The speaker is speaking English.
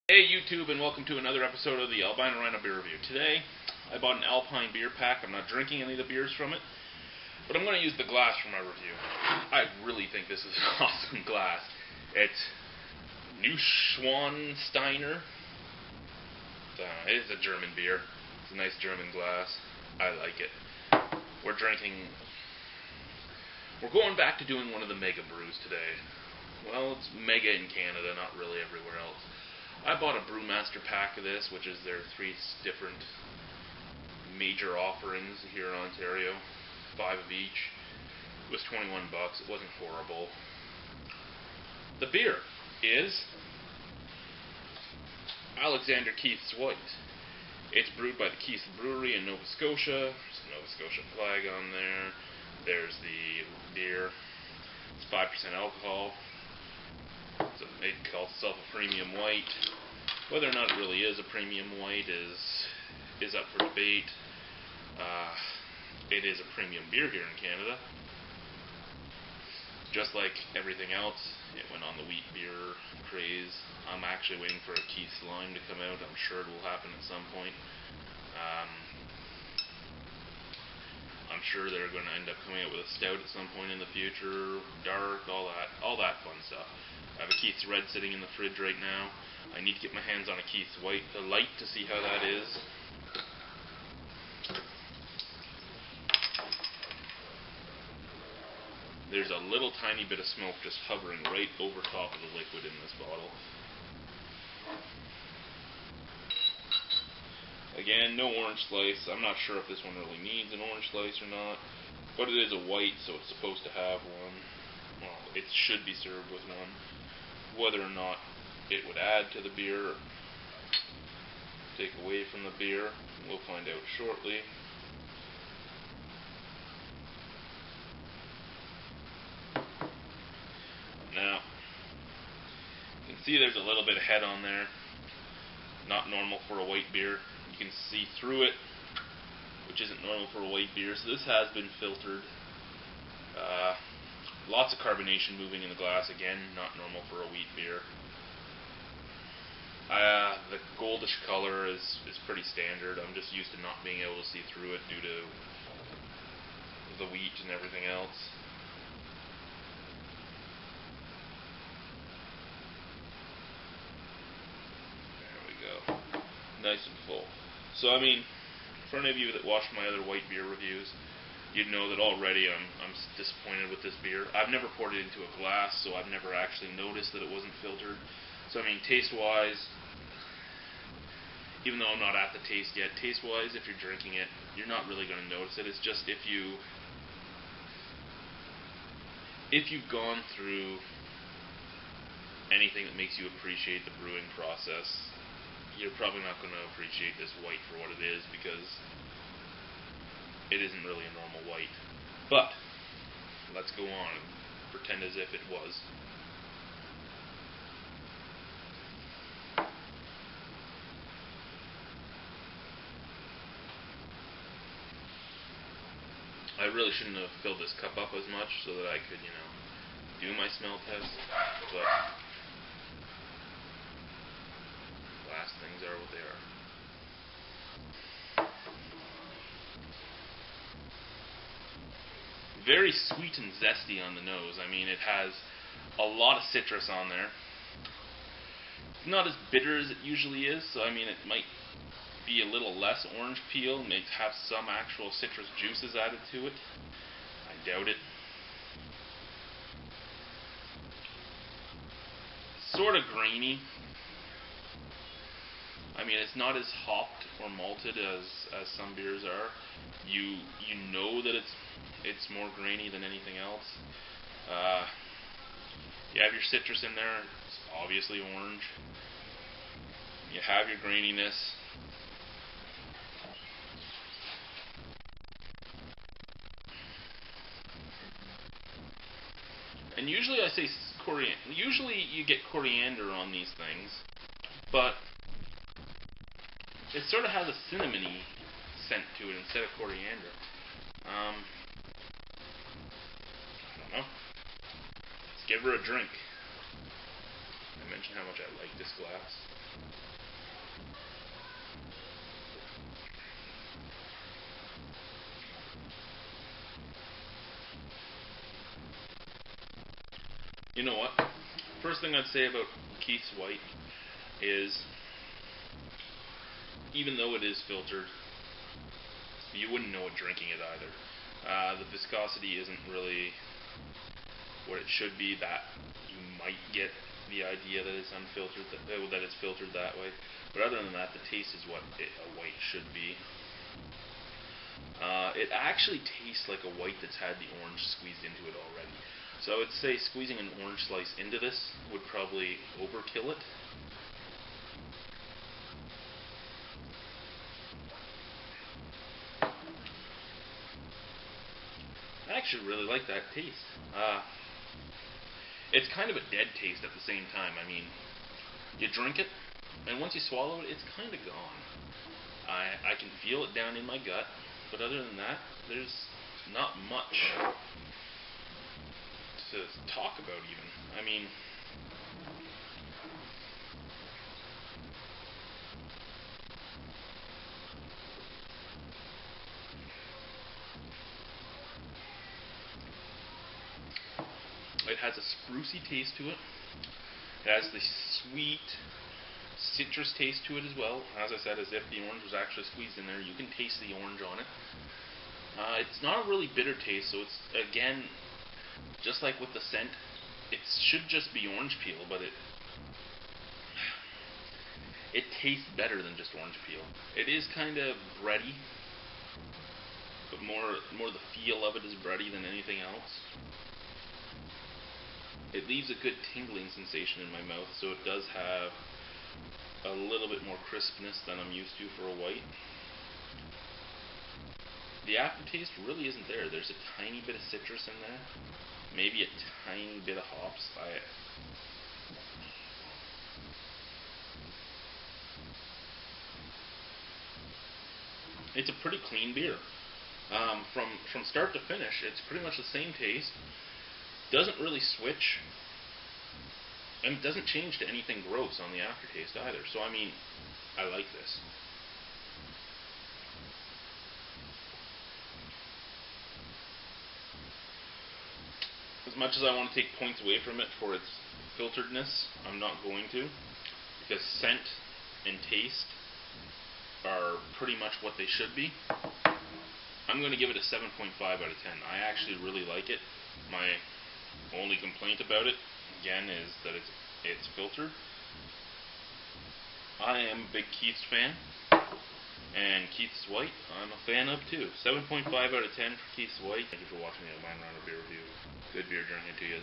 Hey YouTube, and welcome to another episode of the Albino Rhino beer review. Today, I bought an Alpine beer pack. I'm not drinking any of the beers from it, but I'm going to use the glass for my review. I really think this is an awesome glass. It's Neuschwansteiner. It's a German beer. It's a nice German glass. I like it. We're going back to doing one of the mega brews today. Well, it's mega in Canada, not really everywhere else. I bought a Brewmaster pack of this, which is their 3 different major offerings here in Ontario. 5 of each. It was $21. It wasn't horrible. The beer is Alexander Keith's White. It's brewed by the Keith Brewery in Nova Scotia. There's a Nova Scotia flag on there. There's the beer. It's 5% alcohol. So it calls itself a premium white. Whether or not it really is a premium white is up for debate. It is a premium beer here in Canada. Just like everything else, it went on the wheat beer craze. I'm actually waiting for a Keith's Lime to come out. I'm sure it will happen at some point. I'm sure they're going to end up coming out with a stout at some point in the future. Dark, all that fun stuff. I have a Keith's Red sitting in the fridge right now. I need to get my hands on a Keith's White, the light, to see how that is. There's a little tiny bit of smoke just hovering right over top of the liquid in this bottle. Again, no orange slice. I'm not sure if this one really needs an orange slice or not, but it is a white, so it's supposed to have one. Well, it should be served with one. Whether or not it would add to the beer or take away from the beer, we'll find out shortly. Now, you can see there's a little bit of head on there. Not normal for a white beer. You can see through it, which isn't normal for a white beer. So this has been filtered. Lots of carbonation moving in the glass. Again, not normal for a wheat beer. The goldish color is pretty standard. I'm just used to not being able to see through it due to the wheat and everything else. There we go. Nice and full. So, I mean, for any of you that watched my other white beer reviews, you'd know that already I'm disappointed with this beer. I've never poured it into a glass, so I've never actually noticed that it wasn't filtered. So, I mean, taste-wise, even though I'm not at the taste yet, taste-wise, if you're drinking it, you're not really going to notice it. It's just if you've gone through anything that makes you appreciate the brewing process, you're probably not going to appreciate this white for what it is, because it isn't really a normal white. But let's go on and pretend as if it was. I really shouldn't have filled this cup up as much so that I could, do my smell test, but glass things are what they are. Very sweet and zesty on the nose. I mean, it has a lot of citrus on there. It's not as bitter as it usually is, so I mean, it might be a little less orange peel, may have some actual citrus juices added to it. I doubt it. Sort of grainy. I mean, it's not as hopped or malted as some beers are. You know that it's more grainy than anything else. You have your citrus in there. It's obviously orange. You have your graininess. And usually I say coriander. Usually you get coriander on these things, but it sort of has a cinnamony scent to it instead of coriander. I don't know. Let's give her a drink. I mentioned how much I like this glass. You know what? First thing I'd say about Keith's White is, even though it is filtered, you wouldn't know it drinking it either. The viscosity isn't really what it should be. That you might get the idea that it's unfiltered, that it's filtered that way. But other than that, the taste is what a white should be. It actually tastes like a white that's had the orange squeezed into it already. So I would say squeezing an orange slice into this would probably overkill it. I actually really like that taste. It's kind of a dead taste at the same time. I mean, you drink it, and once you swallow it, it's kind of gone. I can feel it down in my gut, but other than that, there's not much to talk about even. I mean, it has a sprucey taste to it. It has the sweet citrus taste to it as well. As I said, as if the orange was actually squeezed in there. You can taste the orange on it. It's not a really bitter taste, so it's, again, just like with the scent, it should just be orange peel, but it tastes better than just orange peel. It is kind of bready, but more the feel of it is bready than anything else. It leaves a good tingling sensation in my mouth, so it does have a little bit more crispness than I'm used to for a white. The aftertaste really isn't there. There's a tiny bit of citrus in there, maybe a tiny bit of hops. It's a pretty clean beer. From start to finish, it's pretty much the same taste. Doesn't really switch, and it doesn't change to anything gross on the aftertaste either. So I mean, I like this. As much as I want to take points away from it for its filteredness, I'm not going to, because scent and taste are pretty much what they should be. I'm going to give it a 7.5 out of 10. I actually really like it. My only complaint about it, again, is that it's filtered. I am a big Keith's fan, and Keith's White I'm a fan of too. 7.5 out of 10 for Keith's White. Thank you for watching the Albino Rhino beer review. Good beer drinking to you.